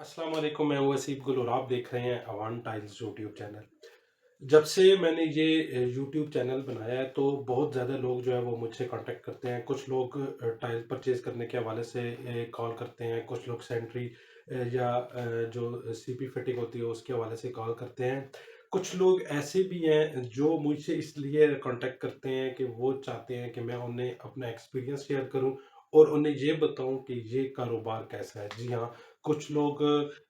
अस्सलाम वालेकुम, मैं हूं वसीफ गुल और आप देख रहे हैं अवान टाइल्स यूट्यूब चैनल। जब से मैंने ये यूट्यूब चैनल बनाया है तो बहुत ज़्यादा लोग जो है वो मुझसे कांटेक्ट करते हैं। कुछ लोग टाइल परचेज करने के हवाले से कॉल करते हैं, कुछ लोग सेंट्री या जो सीपी फिटिंग होती है उसके हवाले से कॉल करते हैं। कुछ लोग ऐसे भी हैं जो मुझसे इसलिए कांटेक्ट करते हैं कि वो चाहते हैं कि मैं उन्हें अपना एक्सपीरियंस शेयर करूं और उन्हें ये बताऊं कि ये कारोबार कैसा है। जी हाँ, कुछ लोग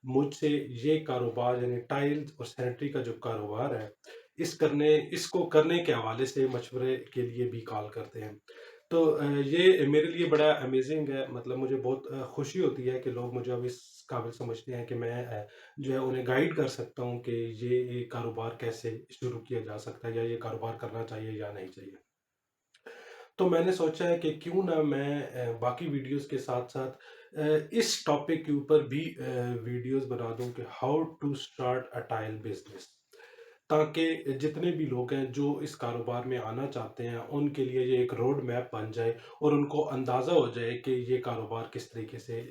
मुझसे ये कारोबार यानी टाइल्स और सैनिटरी का जो कारोबार है इसको करने के हवाले से मशवरे के लिए भी कॉल करते हैं। तो ये मेरे लिए बड़ा अमेजिंग है। मतलब मुझे बहुत खुशी होती है कि लोग मुझे अब इस काबिल समझते हैं कि मैं जो है उन्हें गाइड कर सकता हूँ कि ये कारोबार कैसे शुरू किया जा सकता है या ये कारोबार करना चाहिए या नहीं चाहिए। तो मैंने सोचा है कि क्यों ना मैं बाकी वीडियोस के साथ-साथ इस टॉपिक के ऊपर भी वीडियोस बना दूँ कि how to start a tile business, ताकि जितने भी लोग हैं जो इस कारोबार में आना चाहते हैं, उनके लिए ये एक रोड मैप बन जाए और उनको अंदाज़ा हो जाए कि ये कारोबार किस तरीके से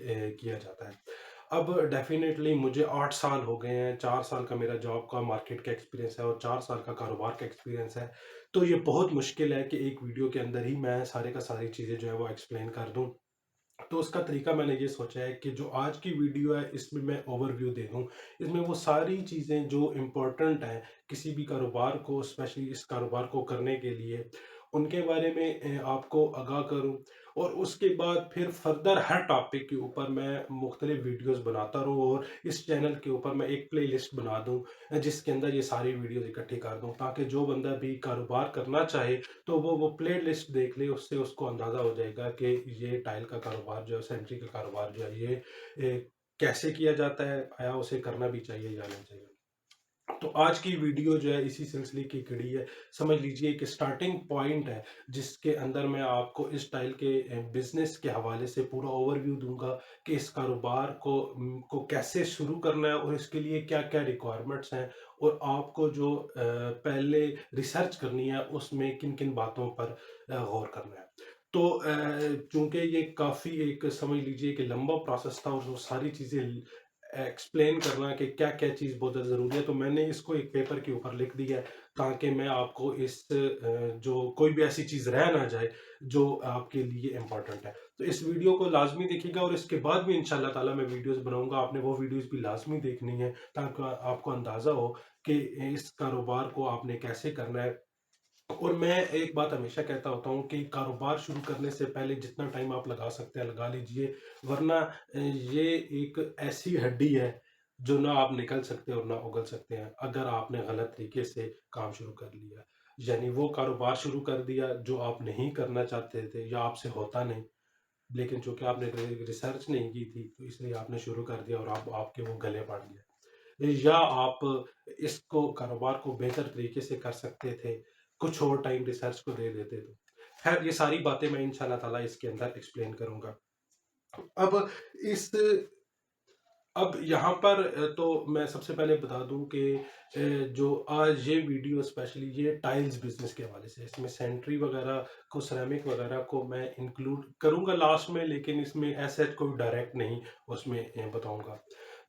किया जाता है। अब डेफ़िनेटली मुझे 8 साल हो गए हैं, 4 साल का मेरा जॉब का मार्केट का एक्सपीरियंस है और 4 साल का कारोबार का एक्सपीरियंस है। तो ये बहुत मुश्किल है कि एक वीडियो के अंदर ही मैं सारे का सारी चीज़ें जो है वो एक्सप्लेन कर दूँ। तो उसका तरीका मैंने ये सोचा है कि जो आज की वीडियो है इसमें मैं ओवरव्यू दे दूँ। इसमें वो सारी चीज़ें जो इम्पोर्टेंट हैं किसी भी कारोबार को, स्पेशली इस कारोबार को करने के लिए, उनके बारे में आपको आगाह करूँ और उसके बाद फिर फर्दर हर टॉपिक के ऊपर मैं मुख्तलिफ वीडियोस बनाता रहूँ और इस चैनल के ऊपर मैं एक प्लेलिस्ट बना दूँ जिसके अंदर ये सारी वीडियोस इकट्ठी कर दूँ, ताकि जो बंदा भी कारोबार करना चाहे तो वो प्लेलिस्ट देख ले, उससे उसको अंदाज़ा हो जाएगा कि ये टाइल का कारोबार जो है, सैनिटरी का कारोबार जो है ये कैसे किया जाता है, या उसे करना भी चाहिए या नहीं चाहिए। तो आज की वीडियो जो है इसी सिलसिले की कड़ी है। समझ लीजिए कि स्टार्टिंग पॉइंट है जिसके अंदर मैं आपको इस टाइल के बिज़नेस के हवाले से पूरा ओवरव्यू दूँगा कि इस कारोबार को कैसे शुरू करना है और इसके लिए क्या-क्या रिक्वायरमेंट्स हैं और आपको जो पहले रिसर्च करनी है उसमें किन-किन बातों पर गौर करना है। तो चूँकि ये काफ़ी एक समझ लीजिए कि लंबा प्रोसेस था और वो सारी चीज़ें एक्सप्लेन करना कि क्या-क्या चीज़ बहुत ज़्यादा ज़रूरी है, तो मैंने इसको एक पेपर के ऊपर लिख दिया है, ताकि मैं आपको जो कोई भी ऐसी चीज़ रह ना जाए, जो आपके लिए इम्पोर्टेंट है। तो इस वीडियो को लाज़मी देखिएगा और इसके बाद भी इंशाअल्लाह ताला मैं वीडियोज़ बनाऊँगा। आपने वो वीडियोज़ भी लाज़मी देखनी है, ताकि आपको अंदाज़ा हो कि इस कारोबार को आपने कैसे करना है। और मैं एक बात हमेशा कहता होता हूँ कि कारोबार शुरू करने से पहले जितना टाइम आप लगा सकते हैं लगा लीजिए, वरना ये एक ऐसी हड्डी है जो ना आप निकल सकते हैं और ना उगल सकते हैं अगर आपने गलत तरीके से काम शुरू कर लिया। यानी वो कारोबार शुरू कर दिया जो आप नहीं करना चाहते थे या आपसे होता नहीं, लेकिन चूंकि आपने रिसर्च नहीं की थी तो इसलिए आपने शुरू कर दिया और आप आपके वो गले पड़ गए। या आप इसको कारोबार को बेहतर तरीके से कर सकते थे, कुछ और टाइम रिसर्च को दे देते तो। खैर ये सारी बातें मैं इंशाल्लाह ताला इसके अंदर एक्सप्लेन करूँगा। अब इस अब यहाँ पर तो मैं सबसे पहले बता दूँ कि जो आज ये वीडियो स्पेशली ये टाइल्स बिज़नेस के हवाले से, इसमें सैनिटरी वगैरह को, सिरेमिक वगैरह को मैं इंक्लूड करूँगा लास्ट में, लेकिन इसमें ऐसा कोई डायरेक्ट नहीं उसमें बताऊँगा।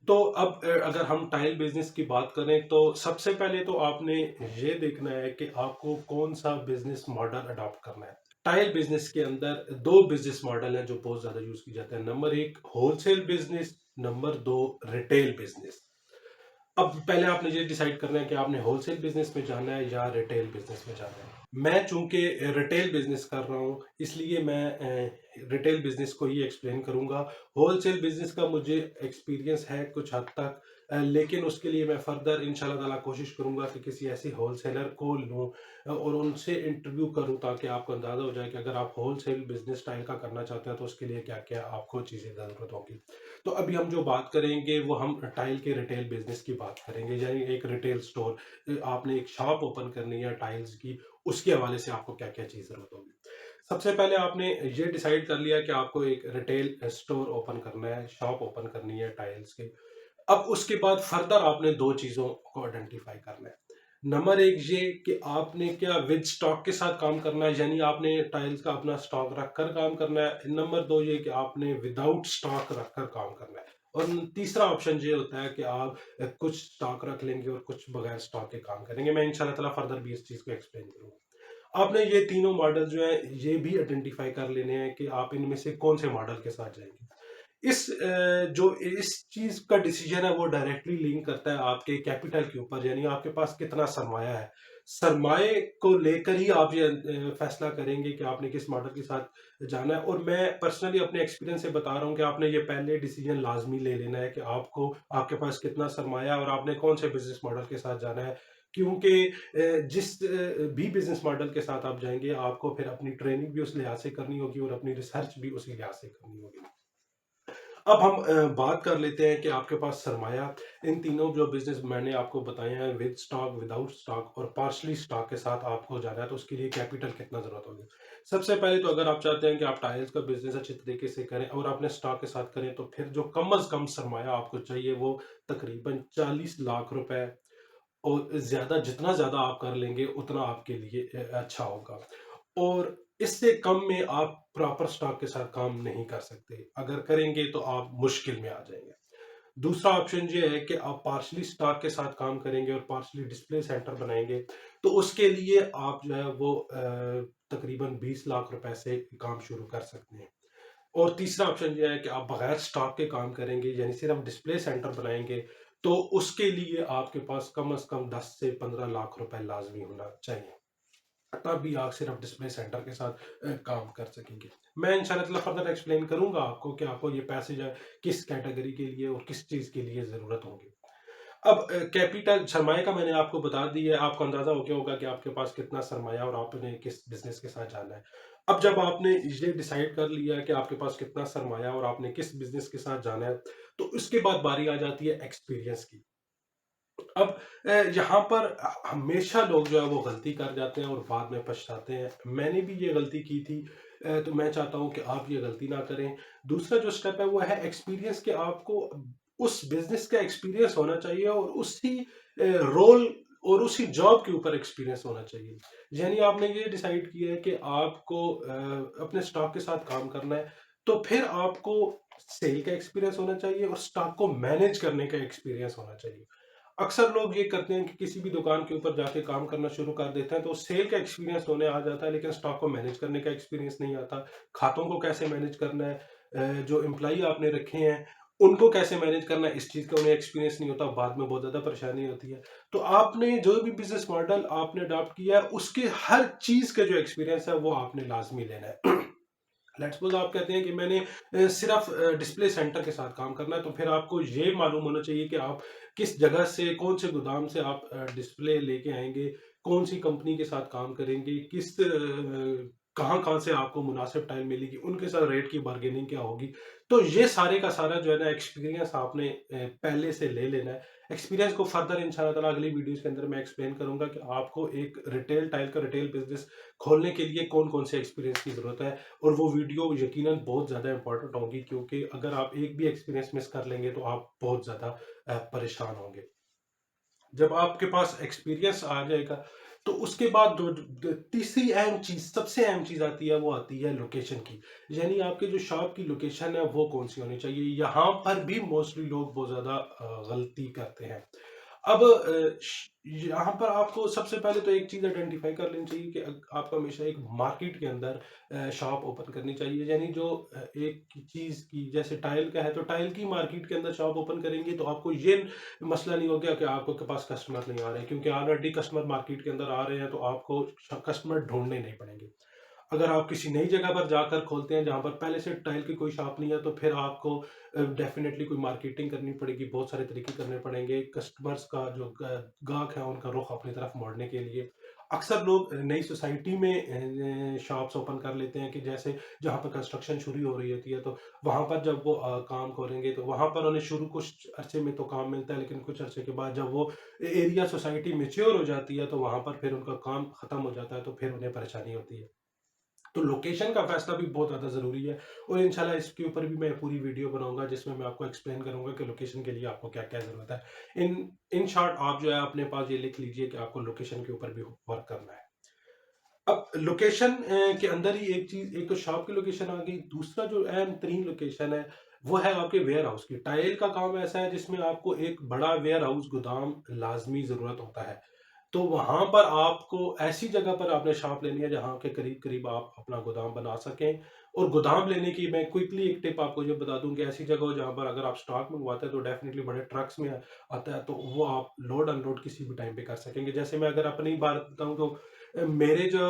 तो अब अगर हम टाइल बिज़नेस की बात करें तो सबसे पहले तो आपने ये देखना है कि आपको कौन-सा बिज़नेस मॉडल अडॉप्ट करना है। टाइल बिज़नेस के अंदर 2 बिज़नेस मॉडल हैं जो बहुत ज़्यादा यूज़ किए जाते हैं। Number 1 wholesale business, number 2 retail business. अब पहले आपने ये डिसाइड करना है कि आपने होलसेल बिज़नेस में जाना है या रिटेल बिज़नेस में जाना है। मैं चूँकि रिटेल बिज़नेस कर रहा हूँ, इसलिए मैं रिटेल बिज़नेस को ही एक्सप्लेन करूँगा। होलसेल बिज़नेस का मुझे एक्सपीरियंस है कुछ हद तक, लेकिन उसके लिए मैं फर्दर इंशाल्लाह ताला कोशिश करूँगा कि किसी ऐसे होलसेलर को लूँ और उनसे इंटरव्यू करूँ, ताकि आपको अंदाज़ा हो जाए कि अगर आप होलसेल बिज़नेस टाइल का करना चाहते हैं तो उसके लिए क्या-क्या आपको चीज़ें ज़रूरत होगी। तो अभी हम जो बात करेंगे वो हम टाइल के रिटेल बिज़नेस की बात करेंगे, यानी एक रिटेल स्टोर, आपने एक शॉप ओपन करनी है टाइल्स की, उसके हवाले से आपको क्या-क्या चीज़ ज़रूरत होगी। सबसे पहले आपने ये डिसाइड कर लिया कि आपको एक रिटेल स्टोर ओपन करना है, शॉप ओपन करनी है टाइल्स की। अब उसके बाद फर्दर आपने 2 चीज़ों को आइडेंटिफ़ाई करना है। नंबर 1 ये कि आपने क्या विद स्टॉक के साथ काम करना है, यानी आपने टाइल्स का अपना स्टॉक रखकर काम करना है। नंबर 2 ये कि आपने विदाउट स्टॉक रखकर काम करना है। और तीसरा ऑप्शन ये होता है कि आप कुछ स्टॉक रख लेंगे और कुछ बगैर स्टॉक के काम करेंगे। मैं इंशाल्लाह ताला फर्दर भी इस चीज़ को एक्सप्लेन करूँगा। आपने ये तीनों मॉडल जो है ये भी आइडेंटिफाई कर लेने हैं कि आप इनमें से कौन से मॉडल के साथ जाएंगे। जो इस चीज का डिसीजन है वो डायरेक्टली लिंक करता है आपके कैपिटल के ऊपर, यानी आपके पास कितना सरमाया है। सरमाए को लेकर ही आप ये फैसला करेंगे कि आपने किस मॉडल के साथ जाना है। और मैं पर्सनली अपने एक्सपीरियंस से बता रहा हूँ कि आपने ये पहले डिसीजन लाजमी ले लेना है कि आपको आपके पास कितना सरमाया है और आपने कौन से बिजनेस मॉडल के साथ जाना है। क्योंकि जिस भी बिजनेस मॉडल के साथ आप जाएंगे आपको फिर अपनी ट्रेनिंग भी उस लिहाज से करनी होगी और अपनी रिसर्च भी उसी लिहाज से करनी होगी। अब हम बात कर लेते हैं कि आपके पास सरमाया इन तीनों जो बिजनेस मैंने आपको बताए हैं, विद स्टॉक, विदाउट स्टॉक और पार्शली स्टॉक के साथ आपको जाना है, तो उसके लिए कैपिटल कितना जरूरत होगी। सबसे पहले तो अगर आप चाहते हैं कि आप टाइल्स का बिजनेस अच्छे तरीके से करें और अपने स्टॉक के साथ करें, तो फिर जो कम अज कम सरमाया आपको चाहिए वो तकरीबन 40 लाख रुपए। और ज्यादा जितना ज्यादा आप कर लेंगे उतना आपके लिए अच्छा होगा। और इससे कम में आप प्रॉपर स्टॉक के साथ काम नहीं कर सकते। अगर करेंगे तो आप मुश्किल में आ जाएंगे। दूसरा ऑप्शन ये है कि आप पार्शली स्टॉक के साथ काम करेंगे और पार्शली डिस्प्ले सेंटर बनाएंगे, तो उसके लिए आप जो है वो तकरीबन 20 लाख रुपए से काम शुरू कर सकते हैं। और तीसरा ऑप्शन ये है कि आप बगैर स्टॉक के काम करेंगे, यानी सिर्फ डिस्प्ले सेंटर बनाएंगे, तो उसके लिए आपके पास कम से कम 10 से 15 लाख रुपए लाजमी होना चाहिए। तब भी आप सिर्फ डिस्प्ले सेंटर के साथ काम कर सकेंगे। मैं इंशाल्लाह ताला फर्दर एक्सप्लेन करूंगा आपको कि आपको ये पैसे जो है किस कैटेगरी के लिए और किस चीज के लिए जरूरत होगी। अब कैपिटल सरमाए का मैंने आपको बता दिया है, आपको अंदाजा हो गया होगा कि आपके पास कितना सरमाया और आपने किस बिजनेस के साथ जाना है। अब जब आपने ये डिसाइड कर लिया है कि आपके पास कितना सरमाया और आपने किस बिजनेस के साथ जाना है, तो उसके बाद बारी आ जाती है एक्सपीरियंस की। अब यहाँ पर हमेशा लोग जो है वो गलती कर जाते हैं और बाद में पछताते हैं। मैंने भी ये गलती की थी, तो मैं चाहता हूँ कि आप ये गलती ना करें। दूसरा जो स्टेप है वो है एक्सपीरियंस, कि आपको उस बिजनेस का एक्सपीरियंस होना चाहिए और उसी रोल और उसी जॉब के ऊपर एक्सपीरियंस होना चाहिए। यानी आपने ये डिसाइड किया है कि आपको अपने स्टॉक के साथ काम करना है, तो फिर आपको सेल का एक्सपीरियंस होना चाहिए और स्टॉक को मैनेज करने का एक्सपीरियंस होना चाहिए। अक्सर लोग ये करते हैं कि किसी भी दुकान के ऊपर जाके काम करना शुरू कर देते हैं, तो सेल का एक्सपीरियंस होने आ जाता है, लेकिन स्टॉक को मैनेज करने का एक्सपीरियंस नहीं आता। खातों को कैसे मैनेज करना है, जो एम्प्लॉई आपने रखे हैं उनको कैसे मैनेज करना है, इस चीज़ का उन्हें एक्सपीरियंस नहीं होता, बाद में बहुत ज़्यादा परेशानी होती है। तो आपने जो भी बिजनेस मॉडल आपने अडॉप्ट किया है उसके हर चीज़ का जो एक्सपीरियंस है वो आपने लाजमी लेना है। लेट्स सपोज आप कहते हैं कि मैंने सिर्फ डिस्प्ले सेंटर के साथ काम करना है, तो फिर आपको ये मालूम होना चाहिए कि आप किस जगह से, कौन से गोदाम से आप डिस्प्ले लेके आएंगे, कौन सी कंपनी के साथ काम करेंगे, किस कहाँ कहाँ से आपको मुनासिब टाइम मिलेगी, उनके साथ रेट की बार्गेनिंग क्या होगी। तो ये सारे का सारा जो है ना एक्सपीरियंस आपने पहले से ले लेना है। एक्सपीरियंस को फर्दर इंशाल्लाह ताला अगली वीडियोस के अंदर मैं एक्सप्लेन करूंगा कि आपको एक रिटेल टाइल का रिटेल बिजनेस खोलने के लिए कौन कौन से एक्सपीरियंस की जरूरत है। और वो वीडियो यकीनन बहुत ज़्यादा इंपॉर्टेंट होगी, क्योंकि अगर आप एक भी एक्सपीरियंस मिस कर लेंगे तो आप बहुत ज़्यादा परेशान होंगे। जब आपके पास एक्सपीरियंस आ जाएगा, तो उसके बाद तीसरी अहम चीज, सबसे अहम चीज आती है, वो आती है लोकेशन की। यानी आपके जो शॉप की लोकेशन है वो कौन सी होनी चाहिए। यहाँ पर भी मोस्टली लोग बहुत ज्यादा गलती करते हैं। अब यहाँ पर आपको सबसे पहले तो एक चीज आइडेंटिफाई कर लेनी चाहिए कि आपको हमेशा एक मार्केट के अंदर शॉप ओपन करनी चाहिए। यानी जो एक चीज की, जैसे टाइल का है तो टाइल की मार्केट के अंदर शॉप ओपन करेंगे तो आपको ये मसला नहीं हो गया कि आपको के पास कस्टमर नहीं आ रहे हैं, क्योंकि ऑलरेडी कस्टमर मार्केट के अंदर आ रहे हैं, तो आपको कस्टमर ढूंढने नहीं पड़ेंगे। अगर आप किसी नई जगह पर जाकर खोलते हैं जहां पर पहले से टाइल की कोई शॉप नहीं है, तो फिर आपको डेफिनेटली कोई मार्केटिंग करनी पड़ेगी, बहुत सारे तरीके करने पड़ेंगे कस्टमर्स का जो गाहक है उनका रुख अपनी तरफ मोड़ने के लिए। अक्सर लोग नई सोसाइटी में शॉप्स ओपन कर लेते हैं, कि जैसे जहाँ पर कंस्ट्रक्शन शुरू हो रही होती है, तो वहां पर जब वो काम करेंगे तो वहां पर उन्हें शुरू कुछ अरसे में तो काम मिलता है, लेकिन कुछ अरसे के बाद जब वो एरिया सोसाइटी मेच्योर हो जाती है तो वहां पर फिर उनका काम खत्म हो जाता है, तो फिर उन्हें परेशानी होती है। तो लोकेशन का फैसला भी बहुत ज़्यादा ज़रूरी है। और इंशाल्लाह इसके ऊपर भी मैं पूरी वीडियो बनाऊंगा जिसमें मैं आपको एक्सप्लेन करूंगा कि लोकेशन के लिए आपको क्या क्या ज़रूरत है। इन शॉर्ट आप जो है अपने पास ये लिख लीजिए कि आपको लोकेशन के ऊपर भी वर्क करना है। अब लोकेशन के अंदर ही एक चीज, एक तो शॉप की लोकेशन आ गई, दूसरा जो अहम तरीन लोकेशन है वो है आपके वेयर हाउस की। टाइल का काम ऐसा है जिसमें आपको एक बड़ा वेयर हाउस गोदाम लाज़मी ज़रूरत होता है। तो वहाँ पर आपको ऐसी जगह पर आपने शॉप लेनी है जहाँ के करीब-करीब आप अपना गोदाम बना सकें। और गोदाम लेने की मैं क्विकली एक टिप आपको ये बता दूँ कि ऐसी जगह हो जहाँ पर अगर आप स्टॉक मंगवाते हैं तो डेफ़िनिटली बड़े ट्रक्स में आता है, तो वो आप लोड अनलोड किसी भी टाइम पे कर सकेंगे। जैसे मैं अगर अपनी बात बताऊँ तो मेरे जो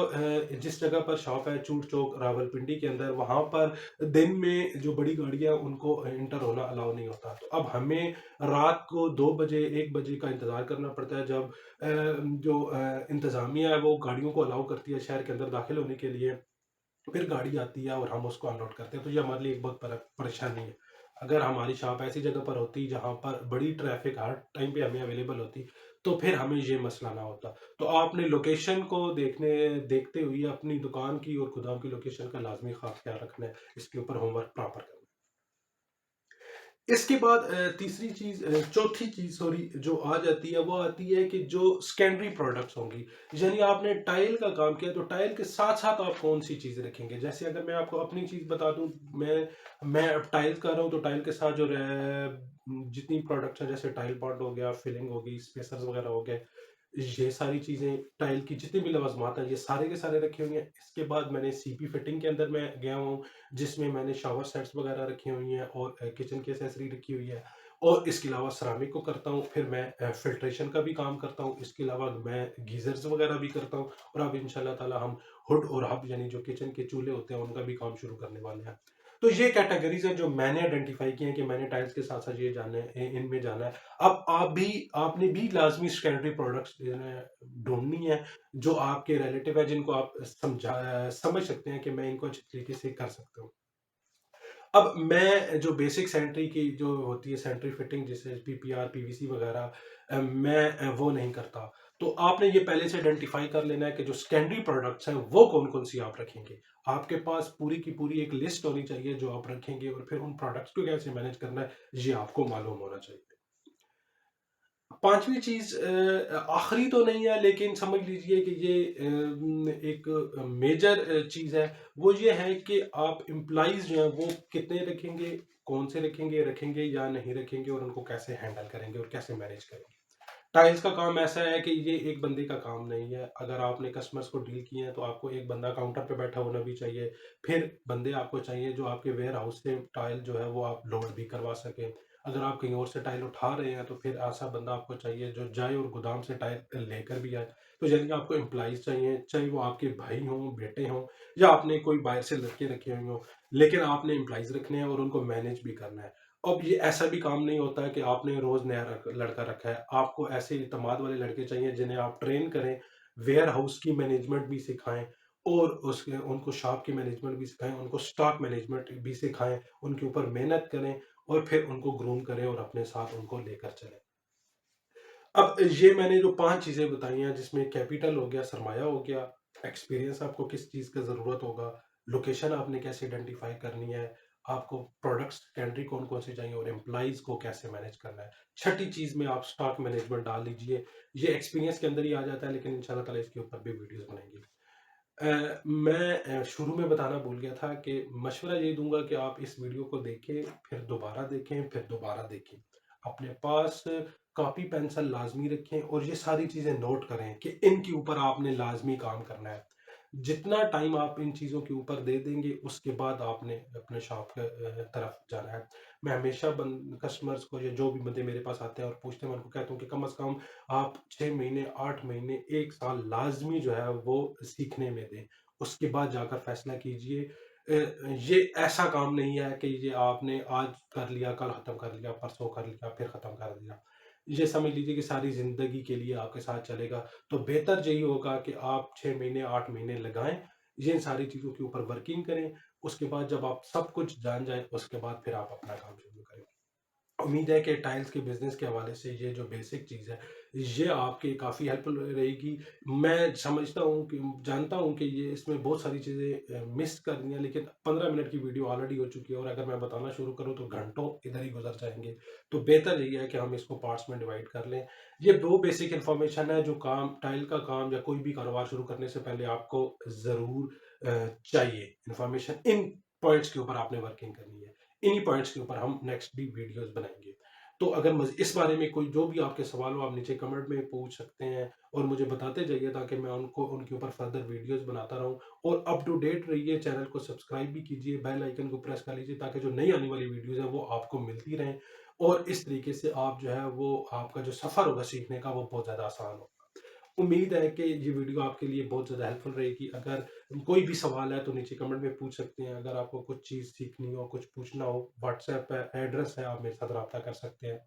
जिस जगह पर शॉप है चूट चौक रावलपिंडी के अंदर, वहाँ पर दिन में जो बड़ी गाड़ियाँ उनको एंटर होना अलाउ नहीं होता। तो अब हमें रात को 2 बजे 1 बजे का इंतज़ार करना पड़ता है, जब जो इंतज़ामिया है वो गाड़ियों को अलाउ करती है शहर के अंदर दाखिल होने के लिए। फिर गाड़ी आती है और हम उसको अनलोड करते हैं, तो ये हमारे लिए एक बहुत परेशानी है। अगर हमारी शॉप ऐसी जगह पर होती जहाँ पर बड़ी ट्रैफिक हर टाइम पे हमें अवेलेबल होती, तो फिर हमें ये मसला ना होता। तो आपने लोकेशन को देखते हुए अपनी दुकान की और गोदाम की लोकेशन का लाजमी खास ख्याल रखना है, इसके ऊपर होमवर्क प्रॉपर करना है। इसके बाद तीसरी चीज़ चौथी चीज़ सॉरी जो आ जाती है, वो आती है कि जो सेकेंडरी प्रोडक्ट्स होंगी। यानी आपने टाइल का काम किया तो टाइल के साथ-साथ आप कौन-सी चीज़ें रखेंगे? जैसे अगर मैं आपको अपनी चीज़ बता दूँ, मैं अब टाइल्स कर रहा हूँ तो टाइल के साथ जो जितनी प्रोडक्ट्स हैं जैसे टाइल बॉन्ड हो गया, फिलिंग हो गई, स्पेसर्स वगैरह हो गए, ये सारी चीज़ें टाइल की जितनी भी लवाज़मात हैं, ये सारे के सारे रखे हुए हैं। इसके बाद मैंने सीपी फिटिंग के अंदर मैं गया हूँ, जिसमें मैंने शावर सेट्स वगैरह रखी हुई हैं और किचन की एक्सेसरी रखी हुई है। और इसके अलावा सेरामिक को करता हूँ, फिर मैं फ़िल्ट्रेशन का भी काम करता हूँ। इसके अलावा मैं गीज़र्स वगैरह भी करता हूँ और अब इंशाअल्लाह ताला हम हुड और हब यानी जो किचन के चूल्हे होते हैं, उनका भी काम शुरू करने वाले हैं। तो ये कैटेगरीज़ हैं जो मैंने आइडेंटिफ़ाई की हैं कि मैंने टाइल्स के साथ-साथ ये जानना है, इनमें जाना है। अब आपने भी लाज़मी सेकेंडरी प्रोडक्ट्स जो है ढूँढनी है, जो आपके रिलेटिव है, जिनको आप समझ सकते हैं कि मैं इनको अच्छी तरीके से कर सकता हूँ। अब मैं जो बेसिक सैनिटरी की जो होती है सैनिटरी फिटिंग, जैसे पीपीआर, पीवीसी वगैरह, मैं वो नहीं करता। तो आपने ये पहले से आइडेंटिफ़ाई कर लेना है कि जो सेकेंडरी प्रोडक्ट्स हैं, वो कौन-कौन सी आप रखेंगे। आपके पास पूरी की पूरी एक लिस्ट होनी चाहिए जो आप रखेंगे, और फिर उन प्रोडक्ट्स को कैसे मैनेज करना है, ये आपको मालूम होना चाहिए। 5वीं चीज़ आखिरी तो नहीं है, लेकिन समझ लीजिए कि ये एक मेजर चीज़ है। वो ये है कि आप एम्प्लॉइज़ जो हैं वो कितने रखेंगे, कौन से रखेंगे या नहीं रखेंगे, और उनको कैसे हैंडल करेंगे और कैसे मैनेज करेंगे। टाइल्स का काम ऐसा है कि ये एक बंदे का काम नहीं है। अगर आपने कस्टमर्स को डील किए हैं तो आपको एक बंदा काउंटर पे बैठा होना भी चाहिए। फिर बंदे आपको चाहिए जो आपके वेयर हाउस से टाइल जो है वो आप लोड भी करवा सकें। अगर आप कहीं और से टाइल उठा रहे हैं तो फिर ऐसा बंदा आपको चाहिए जो जाए और गोदाम से टाइल लेकर भी आए। तो यानी कि आपको एम्प्लॉइज़ चाहिए, चाहे वो आपके भाई हों, बेटे हों, या आपने कोई बाहर से लड़के रखे हुए हों। लेकिन आपने एम्प्लॉइज़ रखने हैं और उनको मैनेज भी करना है। अब ये ऐसा भी काम नहीं होता है कि आपने रोज़ नया लड़का रखा है। आपको ऐसे इत्तेमाद वाले लड़के चाहिए जिन्हें आप ट्रेन करें, वेयर हाउस की मैनेजमेंट भी सिखाएँ, और उसके उनको शॉप की मैनेजमेंट भी सिखाएँ, उनको स्टॉक मैनेजमेंट भी सिखाएँ, उनके ऊपर मेहनत करें और फिर उनको ग्रूम करें और अपने साथ उनको लेकर चलें। अब ये मैंने जो 5 चीज़ें बताई हैं, जिसमें कैपिटल हो गया, सरमाया हो गया, एक्सपीरियंस आपको किस चीज़ का ज़रूरत होगा, लोकेशन आपने कैसे आइडेंटिफ़ाई करनी है, आपको प्रोडक्ट्स सेकेंडरी कौन-कौन से चाहिए और एम्प्लॉइज़ को कैसे मैनेज करना है। छठी चीज़ में आप स्टॉक मैनेजमेंट डाल लीजिए। ये एक्सपीरियंस के अंदर ही आ जाता है, लेकिन इंशाल्लाह ताला इसके ऊपर भी वीडियोज़ बनाएँगे। मैं शुरू में बताना भूल गया था कि मशवरा ये दूँगा कि आप इस वीडियो को देखें, फिर दोबारा देखें। अपने पास कॉपी पेंसिल लाज़मी रखें और ये सारी चीज़ें नोट करें कि इनके ऊपर आपने लाज़मी काम करना है। जितना टाइम आप इन चीज़ों के ऊपर दे देंगे, उसके बाद आपने अपने शॉप के तरफ जाना है। मैं हमेशा कस्टमर्स को, या जो भी बंदे मेरे पास आते हैं और पूछते हैं, मैं उनको कहता हूँ कि कम से कम आप 6 महीने, 8 महीने, 1 साल लाज़मी जो है वो सीखने में दें। उसके बाद जाकर फैसला कीजिए। ये ऐसा काम नहीं है कि ये आपने आज कर लिया, कल ख़त्म कर लिया, परसों कर लिया, फिर ख़त्म कर दिया। ये समझ लीजिए कि सारी ज़िंदगी के लिए आपके साथ चलेगा। तो बेहतर यही होगा कि आप 6 महीने, 8 महीने लगाएँ, ये इन सारी चीज़ों के ऊपर वर्किंग करें। उसके बाद जब आप सब कुछ जान जाएँ, उसके बाद फिर आप अपना काम शुरू करें। उम्मीद है कि टाइल्स के बिज़नेस के हवाले से ये जो बेसिक चीज़ है, ये आपकी काफ़ी हेल्पफुल रहेगी। मैं समझता हूँ कि जानता हूँ कि ये इसमें बहुत सारी चीज़ें मिस कर दी हैं, लेकिन 15 मिनट की वीडियो ऑलरेडी हो चुकी है और अगर मैं बताना शुरू करूँ तो घंटों इधर ही गुज़र जाएँगे। तो बेहतर यही है कि हम इसको पार्ट्स में डिवाइड कर लें। ये 2 बेसिक इन्फॉर्मेशन है जो काम टाइल का काम या कोई भी कारोबार शुरू करने से पहले आपको ज़रूर चाहिए। इन्फॉर्मेशन इन पॉइंट्स के ऊपर आपने वर्किंग करनी है। इन्हीं पॉइंट्स के ऊपर हम नेक्स्ट भी वीडियोस बनाएंगे। तो अगर इस बारे में कोई जो भी आपके सवाल हो आप नीचे कमेंट में पूछ सकते हैं और मुझे बताते जाइए ताकि मैं उनको उनके ऊपर फर्दर वीडियोस बनाता रहूं। और अप टू डेट रहिए, चैनल को सब्सक्राइब भी कीजिए, बेल आइकन को प्रेस कर लीजिए ताकि जो नई आने वाली वीडियोस है वो आपको मिलती रहें। और इस तरीके से आप जो है वो आपका जो सफ़र होगा सीखने का वो बहुत ज़्यादा आसान होगा। उम्मीद है कि ये वीडियो आपके लिए बहुत ज़्यादा हेल्पफुल रहेगी। अगर कोई भी सवाल है तो नीचे कमेंट में पूछ सकते हैं। अगर आपको कुछ चीज़ सीखनी हो, कुछ पूछना हो, व्हाट्सएप है, एड्रेस है, आप मेरे साथ राब्ता कर सकते हैं।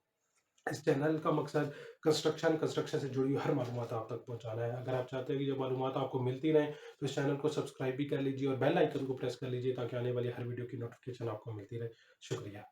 इस चैनल का मकसद कंस्ट्रक्शन से जुड़ी हुई हर मालूमात आप तक पहुँचाना है। अगर आप चाहते हैं कि ये मालूमात आपको मिलती रहें, तो इस चैनल को सब्सक्राइब भी कर लीजिए और बेल आइकन को प्रेस कर लीजिए ताकि आने वाली हर वीडियो की नोटिफ़िकेशन आपको मिलती रहे। शुक्रिया।